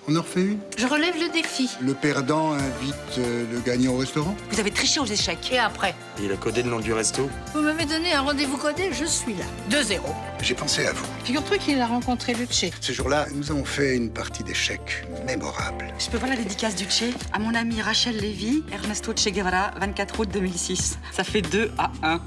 On en refait une? Je relève le défi. Le perdant invite le gagnant au restaurant? Vous avez triché aux échecs. Et après? Il a codé le nom du resto. Vous m'avez donné un rendez-vous codé, je suis là. 2-0. J'ai pensé à vous. Figure-toi qu'il a rencontré Luce. Ce jour-là, nous avons fait une partie d'échecs mémorable. Je peux voir la dédicace du Che à mon amie Rachel Lévy, Ernesto Che Guevara, 24 août 2006. Ça fait 2-1.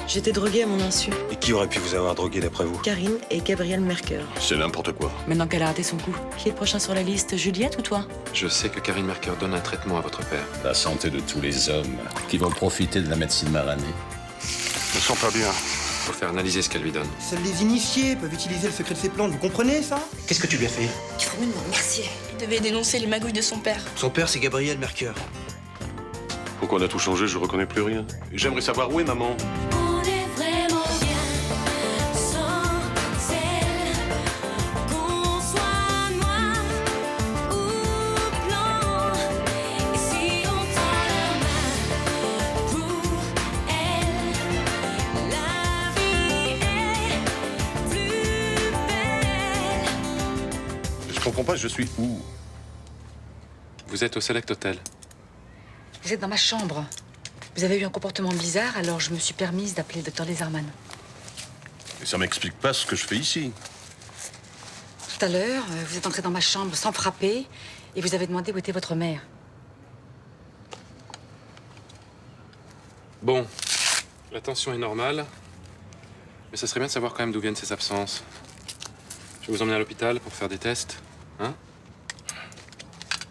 J'étais droguée à mon insu. Et qui aurait pu vous avoir drogué d'après vous? Karine et Gabriel Merker. C'est n'importe quoi. Maintenant qu'elle a raté son coup. Qui est le prochain sur la liste, Juliette ou toi? Je sais que Karine Merker donne un traitement à votre père. La santé de tous les hommes qui vont profiter de la médecine maranée. Je me sens pas bien. Faut faire analyser ce qu'elle lui donne. Seuls les initiés peuvent utiliser le secret de ces plantes, vous comprenez ça? Qu'est-ce que tu lui as fait? Tu ferais mieux de me remercier. Il devait dénoncer les magouilles de son père. Son père, c'est Gabriel Merker. Pourquoi on a tout changé, je reconnais plus rien. J'aimerais savoir où est maman. Je comprends pas, je suis où? Vous êtes au Select Hotel. Vous êtes dans ma chambre. Vous avez eu un comportement bizarre, alors je me suis permise d'appeler le docteur Leserman. Et ça m'explique pas ce que je fais ici. Tout à l'heure, vous êtes entré dans ma chambre sans frapper et vous avez demandé où était votre mère. Bon, la tension est normale, mais ça serait bien de savoir quand même d'où viennent ces absences. Je vais vous emmener à l'hôpital pour faire des tests, hein?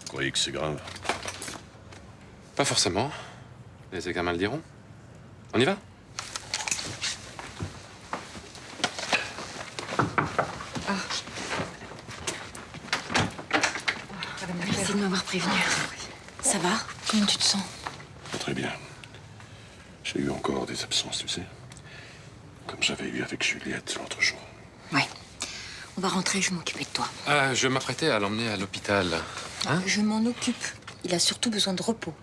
Vous croyez que c'est grave? Pas forcément. Les examens le diront. On y va? Merci de m'avoir prévenu. Ça va? Comment tu te sens? Pas très bien. J'ai eu encore des absences, tu sais. Comme j'avais eu avec Juliette l'autre jour. Ouais. On va rentrer, je vais m'occuper de toi. Ah, je m'apprêtais à l'emmener à l'hôpital. Hein? Je m'en occupe. Il a surtout besoin de repos.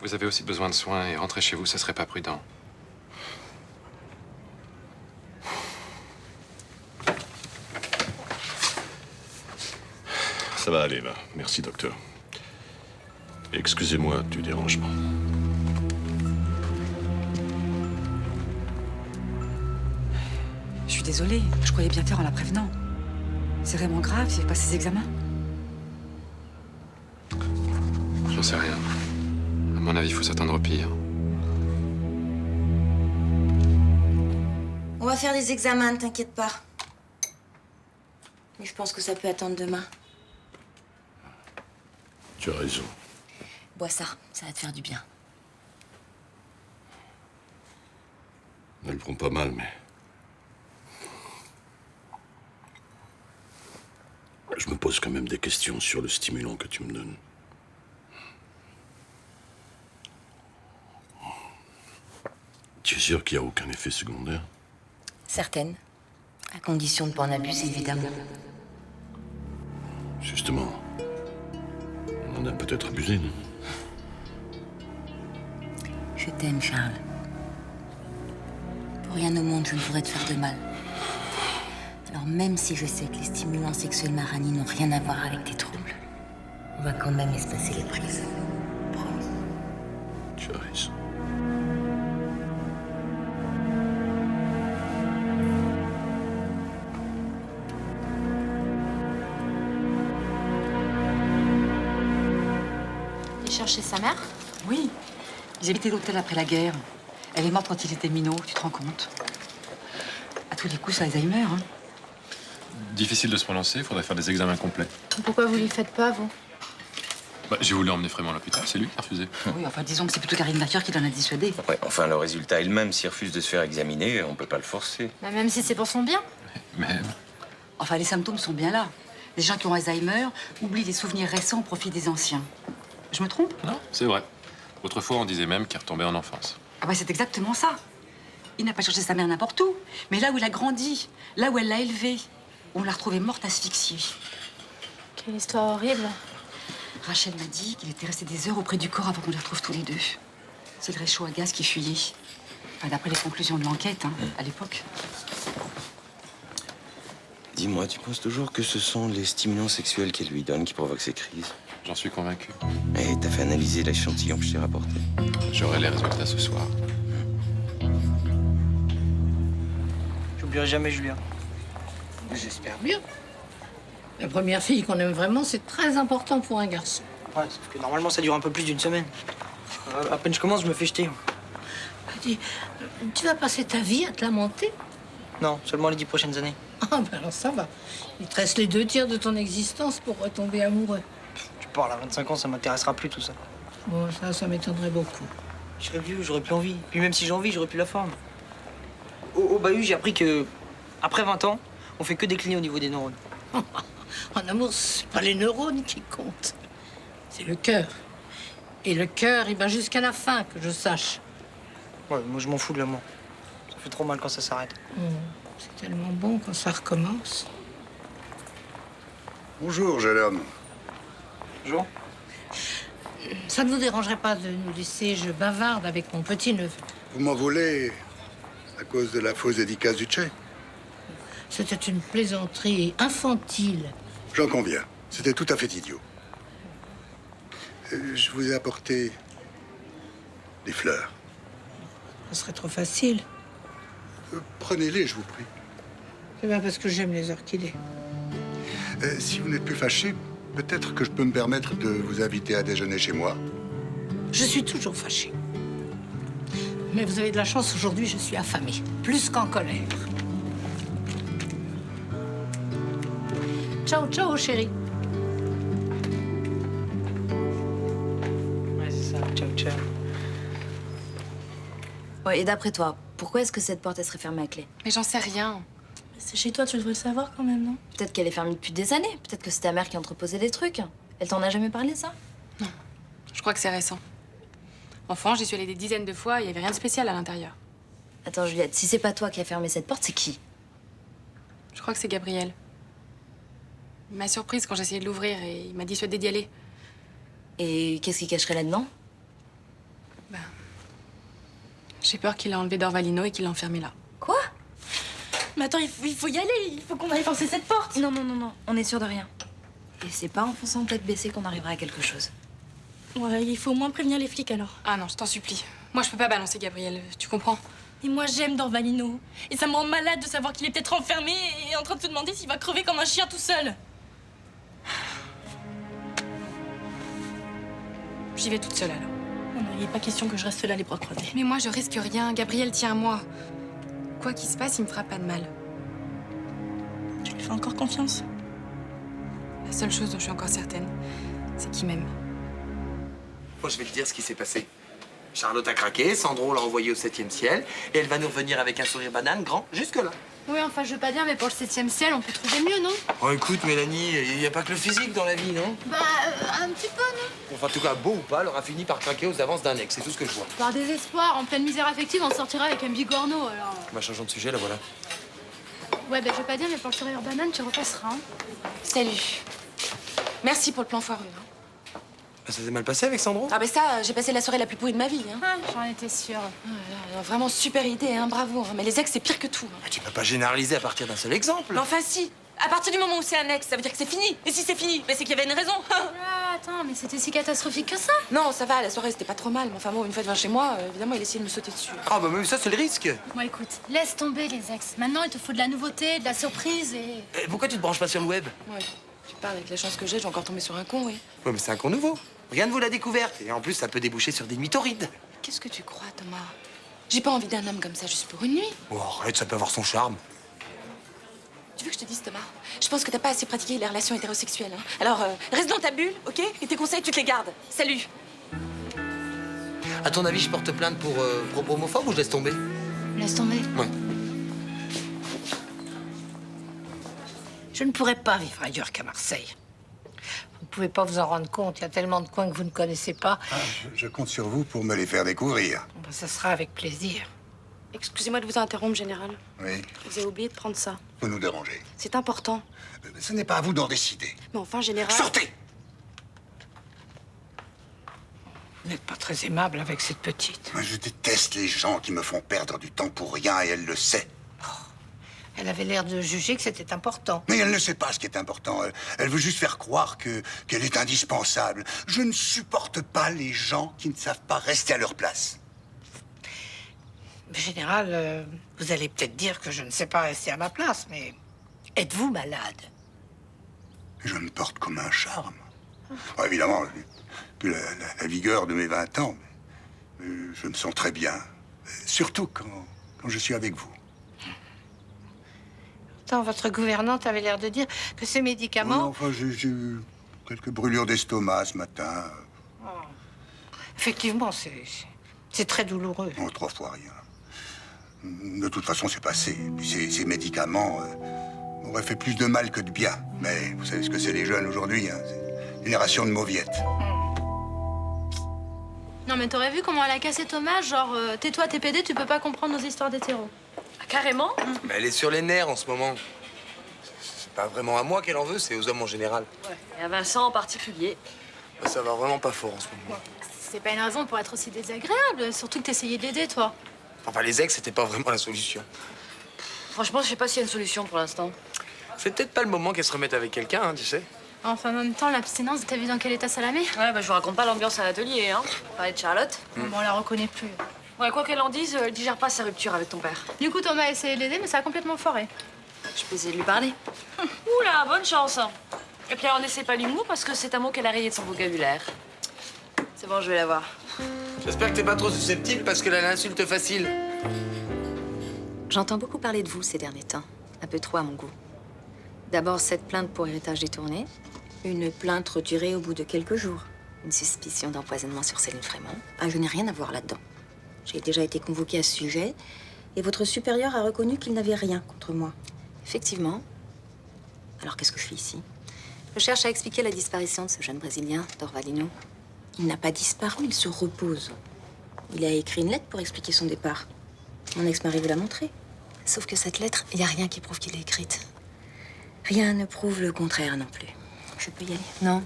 Vous avez aussi besoin de soins et rentrer chez vous, ça serait pas prudent. Ça va aller, là. Merci, docteur. Excusez-moi du dérangement. Je suis désolée, je croyais bien faire en la prévenant. C'est vraiment grave s'il fait pas ses examens. J'en sais rien. À mon avis, il faut s'attendre au pire. On va faire des examens, ne t'inquiète pas. Mais je pense que ça peut attendre demain. Tu as raison. Bois ça va te faire du bien. Elle prend pas mal, mais... Je me pose quand même des questions sur le stimulant que tu me donnes. Tu es sûr qu'il n'y a aucun effet secondaire? Certaines. À condition de ne pas en abuser, évidemment. Justement, on en a peut-être abusé, non? Je t'aime, Charles. Pour rien au monde, je ne voudrais te faire de mal. Alors même si je sais que les stimulants sexuels marani n'ont rien à voir avec tes troubles, on va quand même espacer les prises. Promis. Tu as raison. Il cherchait sa mère? Oui, ils habitaient l'hôtel après la guerre. Elle est morte quand il était minot, tu te rends compte? À tous les coups, c'est Alzheimer, hein. Difficile de se prononcer, il faudrait faire des examens complets. Pourquoi vous lui faites pas, vous? Bah, j'ai voulu emmener Frémont à l'hôpital, c'est lui qui a refusé. Oui, enfin, disons que c'est plutôt Karine Merker qui l'en a dissuadé. Ouais, enfin, le résultat est le même. S'il refuse de se faire examiner, on peut pas le forcer. Bah, même si c'est pour son bien. Mais Enfin, les symptômes sont bien là. Les gens qui ont Alzheimer oublient les souvenirs récents au profit des anciens. Je me trompe? non, c'est vrai. Autrefois, on disait même qu'il retombait en enfance. Ah bah, c'est exactement ça. Il n'a pas cherché sa mère n'importe où, mais là où il a grandi, là où elle l'a élevé. On l'a retrouvée morte asphyxiée. Quelle histoire horrible. Rachel m'a dit qu'il était resté des heures auprès du corps avant qu'on les retrouve tous les deux. C'est le réchaud à gaz qui fuyait. Enfin, d'après les conclusions de l'enquête, hein, à l'époque. Dis-moi, tu penses toujours que ce sont les stimulants sexuels qu'elle lui donne qui provoquent ces crises? J'en suis convaincu. Et t'as fait analyser l'échantillon que je t'ai rapporté? J'aurai les résultats ce soir. J'oublierai jamais Julien. J'espère bien. La première fille qu'on aime vraiment, c'est très important pour un garçon. Ouais, sauf que normalement, ça dure un peu plus d'une semaine. À peine je commence, je me fais jeter. Dis, tu vas passer ta vie à te lamenter? Non, seulement les 10 prochaines années. Ah ben alors ça va. Il te reste les 2 tiers de ton existence pour retomber amoureux. Tu parles, à 25 ans, ça m'intéressera plus tout ça. Bon, ça m'étonnerait beaucoup. Je serais vieux, j'aurais plus envie. Puis même si j'ai envie, j'aurais plus la forme. Au bahut, j'ai appris que, après 20 ans, on fait que décliner au niveau des neurones. En amour, c'est pas les neurones qui comptent. C'est le cœur. Et le cœur, il va jusqu'à la fin, que je sache. Ouais, moi je m'en fous de l'amour. Ça fait trop mal quand ça s'arrête. C'est tellement bon quand ça recommence. Bonjour, jeune homme. Bonjour. Ça ne vous dérangerait pas de nous laisser, je bavarde avec mon petit-neveu. Vous m'en voulez à cause de la fausse dédicace du Tché? C'était une plaisanterie infantile. J'en conviens. C'était tout à fait idiot. Je vous ai apporté des fleurs. Ça serait trop facile. Prenez-les, je vous prie. C'est bien parce que j'aime les orchidées. Si vous n'êtes plus fâché, peut-être que je peux me permettre de vous inviter à déjeuner chez moi. Je suis toujours fâchée. Mais vous avez de la chance, aujourd'hui, je suis affamée. Plus qu'en colère. Ciao, ciao, chérie. Ouais, c'est ça. Ciao, ciao. Ouais, et d'après toi, pourquoi est-ce que cette porte, elle serait fermée à clé? Mais j'en sais rien. C'est chez toi, tu devrais le savoir quand même, non? Peut-être qu'elle est fermée depuis des années. Peut-être que c'est ta mère qui entreposait des trucs. Elle t'en a jamais parlé, ça? Je crois que c'est récent. Enfant, j'y suis allée des dizaines de fois, il y avait rien de spécial à l'intérieur. Attends, Juliette, si c'est pas toi qui as fermé cette porte, c'est qui? Je crois que c'est Gabriel. Il m'a surprise quand j'essayais de l'ouvrir et il m'a dissuadé d'y aller. Et qu'est-ce qu'il cacherait là-dedans? J'ai peur qu'il a enlevé Dorvalino et qu'il l'a enfermé là. Quoi? Mais attends, il faut y aller, il faut qu'on aille forcer cette porte. Non, non, non, non, on est sûr de rien. Et c'est pas en fonçant tête baissée qu'on arrivera à quelque chose. Ouais, il faut au moins prévenir les flics alors. Ah non, je t'en supplie. Moi, je peux pas balancer Gabriel, tu comprends? Et moi, j'aime Dorvalino. Et ça me rend malade de savoir qu'il est peut-être enfermé et en train de se demander s'il va crever comme un chien tout seul. J'y vais toute seule alors. Non, non, il n'est pas question que je reste là les bras croisés. Mais moi, je risque rien. Gabriel tient à moi. Quoi qu'il se passe, il me fera pas de mal. Tu lui fais encore confiance? La seule chose dont je suis encore certaine, c'est qu'il m'aime. Moi, je vais te dire ce qui s'est passé. Charlotte a craqué, Sandro l'a envoyée au 7e ciel, et elle va nous revenir avec un sourire banane grand jusque-là. Oui, enfin, je veux pas dire, mais pour le 7e ciel, on peut trouver mieux, non? Oh, écoute, Mélanie, il n'y a pas que le physique dans la vie, non? Bah, un petit peu, non? Enfin, en tout cas, beau ou pas, elle aura fini par craquer aux avances d'un ex, c'est tout ce que je vois. Par désespoir, en pleine misère affective, on sortira avec un bigorneau, alors... Bah, changeons de sujet, là, voilà. Ouais, bah, je veux pas dire, mais pour le sourire banane, tu repasseras, hein. Salut. Merci pour le plan foireux, hein. Bah, ça s'est mal passé avec Sandro? Ah ben ça, j'ai passé la soirée la plus pourrie de ma vie. Hein. Ah, j'en étais sûre. Vraiment super idée, hein, bravo. Mais les ex, c'est pire que tout. Hein. Tu peux pas généraliser à partir d'un seul exemple. Mais enfin si, à partir du moment où c'est un ex, ça veut dire que c'est fini. Et si c'est fini, ben c'est qu'il y avait une raison. Ah, attends, mais c'était si catastrophique que ça? Non, ça va, la soirée c'était pas trop mal. Mais enfin bon, une fois devant chez moi, évidemment, il essayait de me sauter dessus. Ah bah mais ça, c'est le risque. Bon, écoute, laisse tomber les ex. Maintenant, il te faut de la nouveauté, de la surprise et... Pourquoi tu te branches pas sur le web? Ouais. Tu parles avec la chance que j'ai, je vais encore tomber sur un con, oui. Ouais, mais c'est un con nouveau. Rien ne vaut la découverte. Et en plus, ça peut déboucher sur des mythorides. Qu'est-ce que tu crois, Thomas? J'ai pas envie d'un homme comme ça juste pour une nuit. Oh, arrête, ça peut avoir son charme. Tu veux que je te dise, Thomas? Je pense que t'as pas assez pratiqué les relations hétérosexuelles. Hein. Alors, reste dans ta bulle, ok? Et tes conseils, tu te les gardes. Salut! À ton avis, je porte plainte pour propos homophobes ou je laisse tomber? Laisse tomber. Ouais. Je ne pourrais pas vivre ailleurs qu'à Marseille. Vous ne pouvez pas vous en rendre compte. Il y a tellement de coins que vous ne connaissez pas. Ah, je compte sur vous pour me les faire découvrir. Bon, ben, ça sera avec plaisir. Excusez-moi de vous interrompre, Général. Oui, Vous avez oublié de prendre ça. vous nous dérangez. C'est important. Ce n'est pas à vous d'en décider. Mais enfin, Général... Sortez! Vous n'êtes pas très aimable avec cette petite. Je déteste les gens qui me font perdre du temps pour rien et elle le sait. Elle avait l'air de juger que c'était important. Mais elle ne sait pas ce qui est important. Elle veut juste faire croire qu'elle est indispensable. Je ne supporte pas les gens qui ne savent pas rester à leur place. Général, vous allez peut-être dire que je ne sais pas rester à ma place, mais êtes-vous malade? Je me porte comme un charme. Bon, évidemment, plus la vigueur de mes 20 ans, mais je me sens très bien. Surtout quand je suis avec vous. Pourtant, votre gouvernante avait l'air de dire que ces médicaments... Oui, enfin, j'ai eu quelques brûlures d'estomac ce matin. Effectivement, c'est très douloureux. Oh, 3 fois rien. De toute façon, c'est passé. Puis ces médicaments auraient fait plus de mal que de bien. Mais vous savez ce que c'est les jeunes aujourd'hui, hein. C'est une génération de mauviettes. Non, mais t'aurais vu comment elle a cassé Thomas, genre tais-toi, t'es pédé, tu peux pas comprendre nos histoires d'hétéros. Ah, carrément? Mais elle est sur les nerfs en ce moment. C'est pas vraiment à moi qu'elle en veut, c'est aux hommes en général. Ouais, et à Vincent en particulier. Ça va vraiment pas fort en ce moment. C'est pas une raison pour être aussi désagréable, surtout que t'essayais de l'aider, toi. Enfin, les ex, c'était pas vraiment la solution. Franchement, je sais pas s'il y a une solution pour l'instant. C'est peut-être pas le moment qu'elle se remette avec quelqu'un, hein, tu sais. Enfin, en même temps, l'abstinence, t'as vu dans quel état ça la met? Ouais, bah je vous raconte pas l'ambiance à l'atelier, hein. On parlait de Charlotte. Bon, on la reconnaît plus. Ouais, quoi qu'elle en dise, elle digère pas sa rupture avec ton père. Du coup, Thomas a essayé de l'aider, mais ça a complètement foiré. Je peux essayer de lui parler. Oula, bonne chance. Et puis alors, n'essaie pas l'humour parce que c'est un mot qu'elle a rayé de son vocabulaire. C'est bon, je vais la voir. J'espère que t'es pas trop susceptible parce qu'elle a l'insulte facile. J'entends beaucoup parler de vous ces derniers temps. Un peu trop à mon goût. D'abord, cette plainte pour héritage détourné. Une plainte retirée au bout de quelques jours. Une suspicion d'empoisonnement sur Céline Frémont. Ah, je n'ai rien à voir là-dedans. J'ai déjà été convoquée à ce sujet. Et votre supérieur a reconnu qu'il n'avait rien contre moi. Effectivement. Alors, qu'est-ce que je fais ici? Je cherche à expliquer la disparition de ce jeune Brésilien, Dorvalino. Il n'a pas disparu, il se repose. Il a écrit une lettre pour expliquer son départ. Mon ex-mari vous l'a montré. Sauf que cette lettre, il n'y a rien qui prouve qu'il l'a écrite. Rien ne prouve le contraire non plus. Je peux y aller? Non.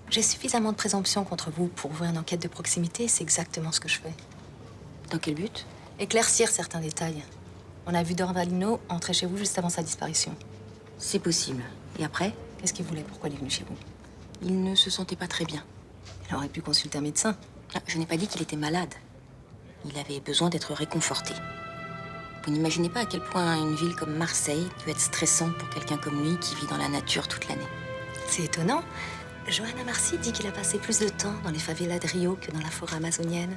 J'ai suffisamment de présomption contre vous pour ouvrir une enquête de proximité. C'est exactement ce que je fais. Dans quel but? Éclaircir certains détails. On a vu Dorvalino entrer chez vous juste avant sa disparition. C'est possible. Et après, qu'est-ce qu'il voulait? Pourquoi il est venu chez vous? Il ne se sentait pas très bien. Il aurait pu consulter un médecin. Je n'ai pas dit qu'il était malade. Il avait besoin d'être réconforté. Vous n'imaginez pas à quel point une ville comme Marseille peut être stressante pour quelqu'un comme lui qui vit dans la nature toute l'année. C'est étonnant. Johanna Marcy dit qu'il a passé plus de temps dans les favelas de Rio que dans la forêt amazonienne.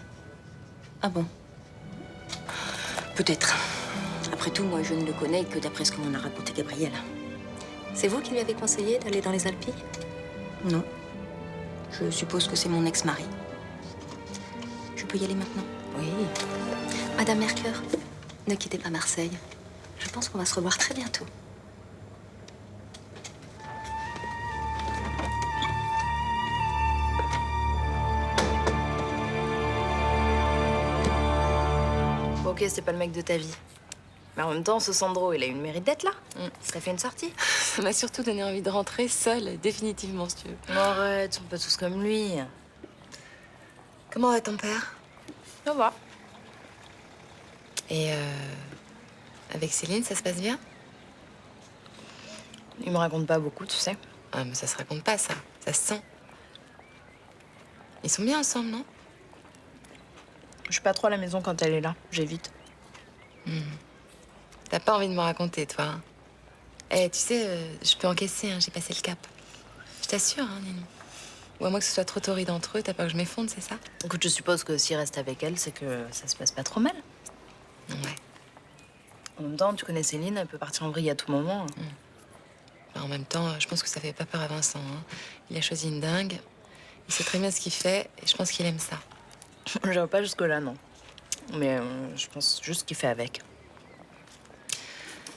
Ah bon? Peut-être. Après tout, moi, je ne le connais que d'après ce que m'en a raconté Gabriel. C'est vous qui lui avez conseillé d'aller dans les Alpilles? Non. Je suppose que c'est mon ex-mari. Je peux y aller maintenant? Oui. Madame Mercure, ne quittez pas Marseille. Je pense qu'on va se revoir très bientôt. Bon, ok, c'est pas le mec de ta vie. Mais en même temps, ce Sandro, il a eu le mérite d'être là. Ça t'a fait une sortie. Ça m'a surtout donné envie de rentrer seule, définitivement, si tu veux. Arrête, on sont pas tous comme lui. Comment va ton père? Ça va. Et avec Céline, ça se passe bien? Il me raconte pas beaucoup, tu sais. Ah, mais ça se raconte pas, ça. Ça se sent. Ils sont bien ensemble, non? Je suis pas trop à la maison quand elle est là. J'évite. T'as pas envie de me raconter, toi, hein? Eh, tu sais, je peux encaisser, hein, j'ai passé le cap. Je t'assure, hein, Nini. Ou à moins que ce soit trop torride entre eux, t'as peur que je m'effondre, c'est ça? Écoute, je suppose que s'il reste avec elle, c'est que ça se passe pas trop mal. Ouais. En même temps, tu connais Céline, elle peut partir en vrille à tout moment. En même temps, je pense que ça fait pas peur à Vincent, hein. Il a choisi une dingue. Il sait très bien ce qu'il fait, et je pense qu'il aime ça. J'avais pas jusque-là, non. Mais je pense juste qu'il fait avec.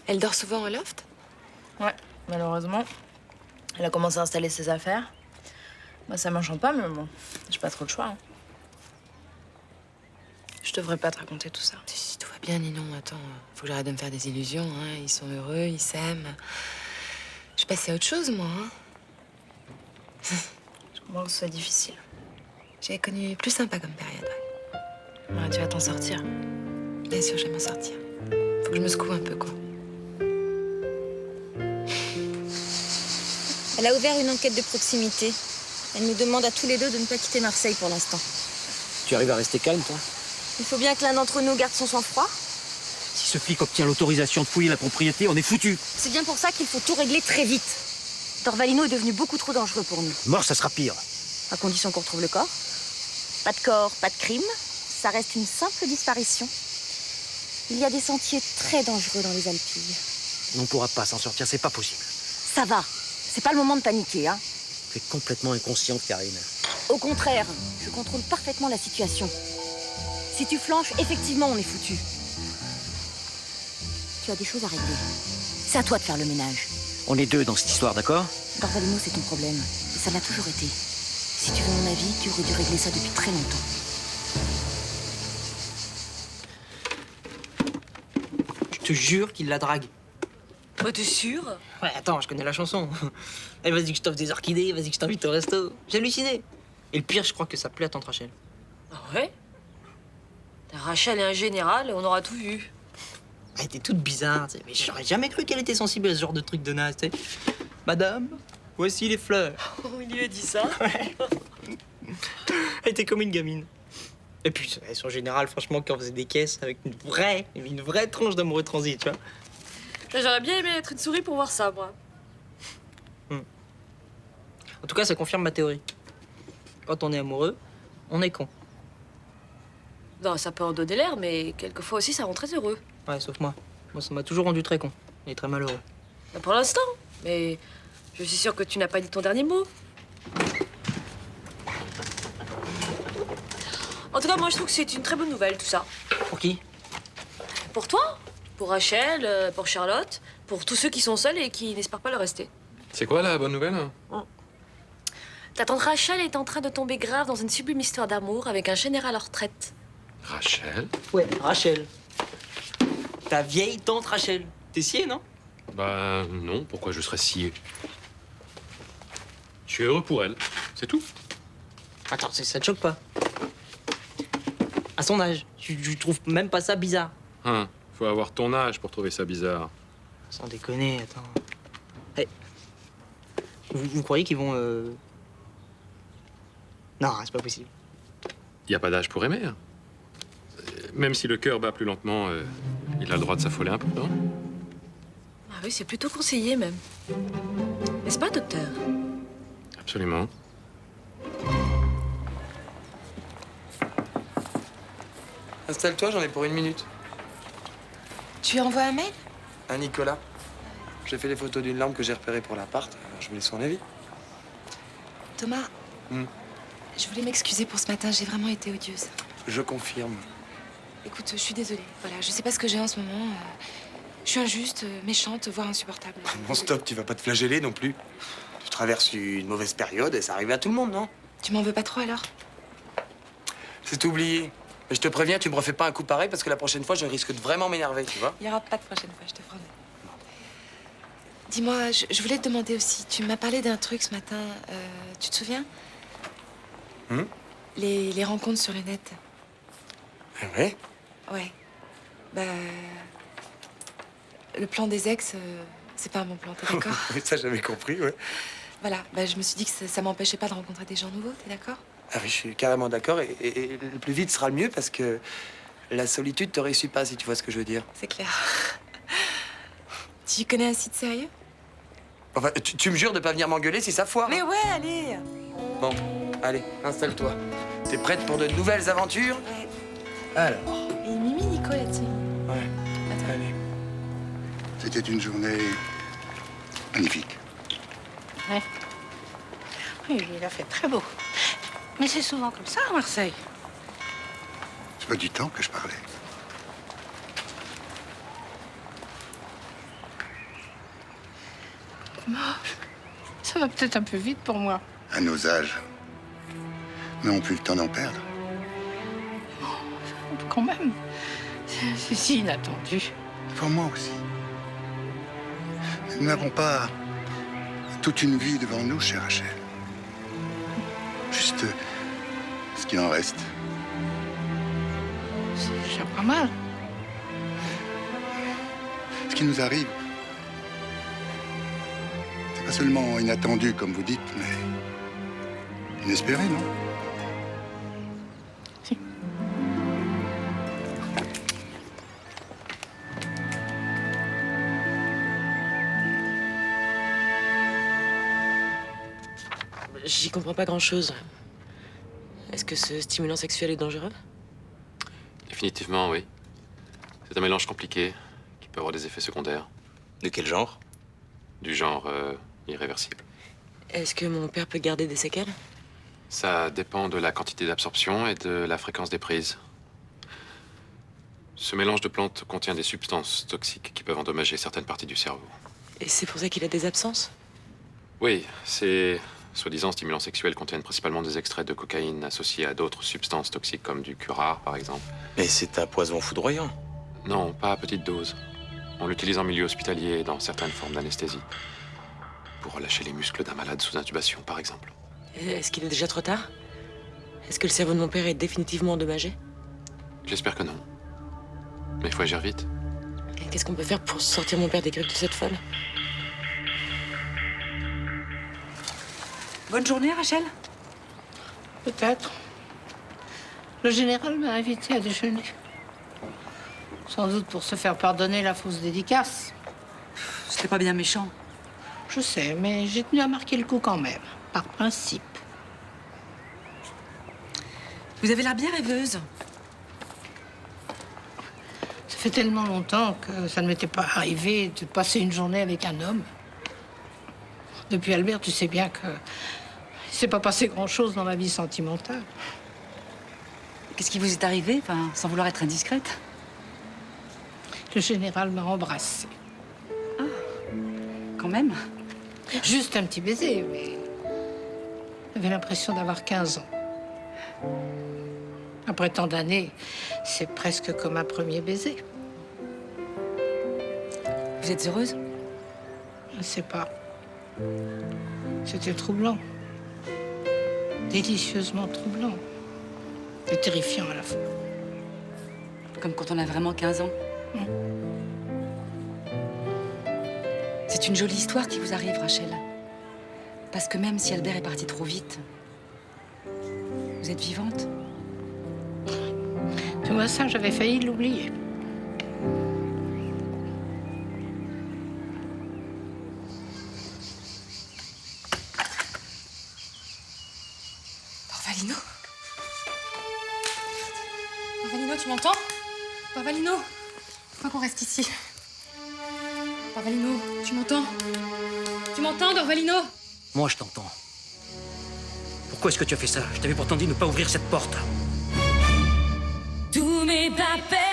Elle dort souvent au loft? Ouais, malheureusement. Elle a commencé à installer ses affaires. Moi, ça m'enchante pas, mais bon, j'ai pas trop le choix. Hein. Je devrais pas te raconter tout ça. Si, tout va bien, Ninon. Attends, faut que j'arrête de me faire des illusions, hein. Ils sont heureux, ils s'aiment. Je passais à autre chose, moi, hein. Je comprends que ce soit difficile. J'ai connu plus sympa comme période, ouais. Ouais, tu vas t'en sortir. Bien sûr, je vais m'en sortir. Faut que je me secoue un peu, quoi. Elle a ouvert une enquête de proximité. Elle nous demande à tous les deux de ne pas quitter Marseille pour l'instant. Tu arrives à rester calme, toi? Il faut bien que l'un d'entre nous garde son sang-froid. Si ce flic obtient l'autorisation de fouiller la propriété, on est foutu. C'est bien pour ça qu'il faut tout régler très vite. Dorvalino est devenu beaucoup trop dangereux pour nous. Mort, ça sera pire. À condition qu'on retrouve le corps. Pas de corps, pas de crime. Ça reste une simple disparition. Il y a des sentiers très dangereux dans les Alpilles. On ne pourra pas s'en sortir, c'est pas possible. Ça va. C'est pas le moment de paniquer, hein. Tu es complètement inconsciente, Karine. Au contraire, je contrôle parfaitement la situation. Si tu flanches, effectivement, on est foutu. Tu as des choses à régler. C'est à toi de faire le ménage. On est deux dans cette histoire, d'accord? Dorvalino, c'est ton problème. Et ça l'a toujours été. Si tu veux mon avis, tu aurais dû régler ça depuis très longtemps. Je te jure qu'il la drague. Bah, t'es sûr? Ouais, attends, je connais la chanson. Elle vas-y que je t'offre des orchidées, vas-y que je t'invite au resto. J'ai halluciné. Et le pire, je crois que ça plaît à tante Rachel. Ah ouais? Rachel est un général, on aura tout vu. Elle était toute bizarre, tu sais. Mais j'aurais jamais cru qu'elle était sensible à ce genre de truc de naze, tu sais. Madame, voici les fleurs. Oh, il lui a dit ça? Ouais. Elle était comme une gamine. Et puis, son général, franchement, quand on faisait des caisses avec une vraie tronche d'amoureux transi, tu vois. J'aurais bien aimé être une souris pour voir ça, moi. En tout cas, ça confirme ma théorie. Quand on est amoureux, on est con. Non, ça peut en donner l'air, mais quelquefois aussi, ça rend très heureux. Ouais, sauf moi. Moi, ça m'a toujours rendu très con. Et très malheureux. Bah, pour l'instant, mais je suis sûre que tu n'as pas dit ton dernier mot. En tout cas, moi, je trouve que c'est une très bonne nouvelle, tout ça. Pour qui? Pour toi, pour Rachel, pour Charlotte, pour tous ceux qui sont seuls et qui n'espèrent pas le rester. C'est quoi la bonne nouvelle? Ta tante Rachel est en train de tomber grave dans une sublime histoire d'amour avec un général en retraite. Rachel? Ouais, Rachel. Ta vieille tante Rachel. T'es scié, non? Bah non, pourquoi je serais scié? Je suis heureux pour elle, c'est tout. Attends, ça te choque pas? À son âge, tu trouves même pas ça bizarre? Hein, faut avoir ton âge pour trouver ça bizarre. Sans déconner, attends. Hey. Vous croyez qu'ils vont... Non, c'est pas possible. Y a pas d'âge pour aimer. Hein. Même si le cœur bat plus lentement, il a le droit de s'affoler un peu, non? Ah oui, c'est plutôt conseillé, même. N'est-ce pas, docteur? Absolument. Installe-toi, j'en ai pour 1 minute. Tu lui envoies un mail? À Nicolas. J'ai fait les photos d'une lampe que j'ai repérée pour l'appart. Alors je voulais son avis. Thomas, je voulais m'excuser pour ce matin. J'ai vraiment été odieuse. Je confirme. Écoute, je suis désolée. Voilà, je sais pas ce que j'ai en ce moment. Je suis injuste, méchante, voire insupportable. Bon, stop, tu vas pas te flageller non plus. Tu traverses une mauvaise période et ça arrive à tout le monde, non? Tu m'en veux pas trop alors? C'est oublié. Mais je te préviens, tu me refais pas un coup pareil parce que la prochaine fois, je risque de vraiment m'énerver, tu vois? Il y aura pas de prochaine fois, je te promets. Dis-moi, je voulais te demander aussi, tu m'as parlé d'un truc ce matin, tu te souviens? Les rencontres sur le net. Ouais? Ouais. Bah... Le plan des ex, c'est pas mon plan, t'es d'accord? Ça, j'avais compris, ouais. Voilà, bah, je me suis dit que ça m'empêchait pas de rencontrer des gens nouveaux, t'es d'accord? Ah oui, je suis carrément d'accord. Et le plus vite sera le mieux parce que la solitude te réussit pas, si tu vois ce que je veux dire. C'est clair. Tu connais un site sérieux? Enfin, tu me jures de pas venir m'engueuler si ça foire. Mais ouais, allez! Bon, allez, installe-toi. T'es prête pour de nouvelles aventures? Ouais. Alors. Et Mimi, Nico là-dessus. Ouais. Attends. Allez. C'était une journée magnifique. Ouais. Oui, il a fait très beau. Mais c'est souvent comme ça à Marseille. C'est pas du temps que je parlais. Ça va peut-être un peu vite pour moi. À nos âges, nous n'avons plus le temps d'en perdre. Quand même. C'est si inattendu. Pour moi aussi. Nous n'avons pas toute une vie devant nous, chère Rachel. Juste ce qu'il en reste. C'est déjà pas mal. Ce qui nous arrive, c'est Pas seulement inattendue, comme vous dites, mais inespérée, non? Si. J'y comprends pas grand-chose. Est-ce que ce stimulant sexuel est dangereux? Définitivement, oui. C'est un mélange compliqué qui peut avoir des effets secondaires. De quel genre? Du genre irréversible. Est-ce que mon père peut garder des séquelles? Ça dépend de la quantité d'absorption et de la fréquence des prises. Ce mélange de plantes contient des substances toxiques qui peuvent endommager certaines parties du cerveau. Et c'est pour ça qu'il a des absences? Oui, ces soi-disant stimulants sexuels contiennent principalement des extraits de cocaïne associés à d'autres substances toxiques comme du curare, par exemple. Mais c'est un poison foudroyant. Non, pas à petite dose. On l'utilise en milieu hospitalier et dans certaines formes d'anesthésie. Pour relâcher les muscles d'un malade sous intubation, par exemple. Est-ce qu'il est déjà trop tard? Est-ce que le cerveau de mon père est définitivement endommagé? J'espère que non. Mais il faut agir vite. Et qu'est-ce qu'on peut faire pour sortir mon père des griffes de cette folle? Bonne journée, Rachel? Peut-être. Le général m'a invité à déjeuner. Sans doute pour se faire pardonner la fausse dédicace. C'était pas bien méchant. Je sais, mais j'ai tenu à marquer le coup quand même, par principe. Vous avez l'air bien rêveuse. Ça fait tellement longtemps que ça ne m'était pas arrivé de passer une journée avec un homme. Depuis Albert, tu sais bien que il s'est pas passé grand-chose dans ma vie sentimentale. Qu'est-ce qui vous est arrivé, enfin, sans vouloir être indiscrète? Le général m'a embrassée. Ah, quand même. Juste un petit baiser, mais j'avais l'impression d'avoir 15 ans. Après tant d'années, c'est presque comme un premier baiser. Vous êtes heureuse? Je ne sais pas. C'était troublant. Délicieusement troublant. Et terrifiant à la fois. Comme quand on a vraiment 15 ans. C'est une jolie histoire qui vous arrive, Rachel. Parce que même si Albert est parti trop vite, vous êtes vivante. Tu vois ça, j'avais failli l'oublier. Parvalino? Parvalino, tu m'entends? Parvalino? Faut pas qu'on reste ici. Parvalino, tu m'entends? Tu m'entends, Dorvalino? Moi, je t'entends. Pourquoi est-ce que tu as fait ça? Je t'avais pourtant dit de ne pas ouvrir cette porte. Tous mes papels.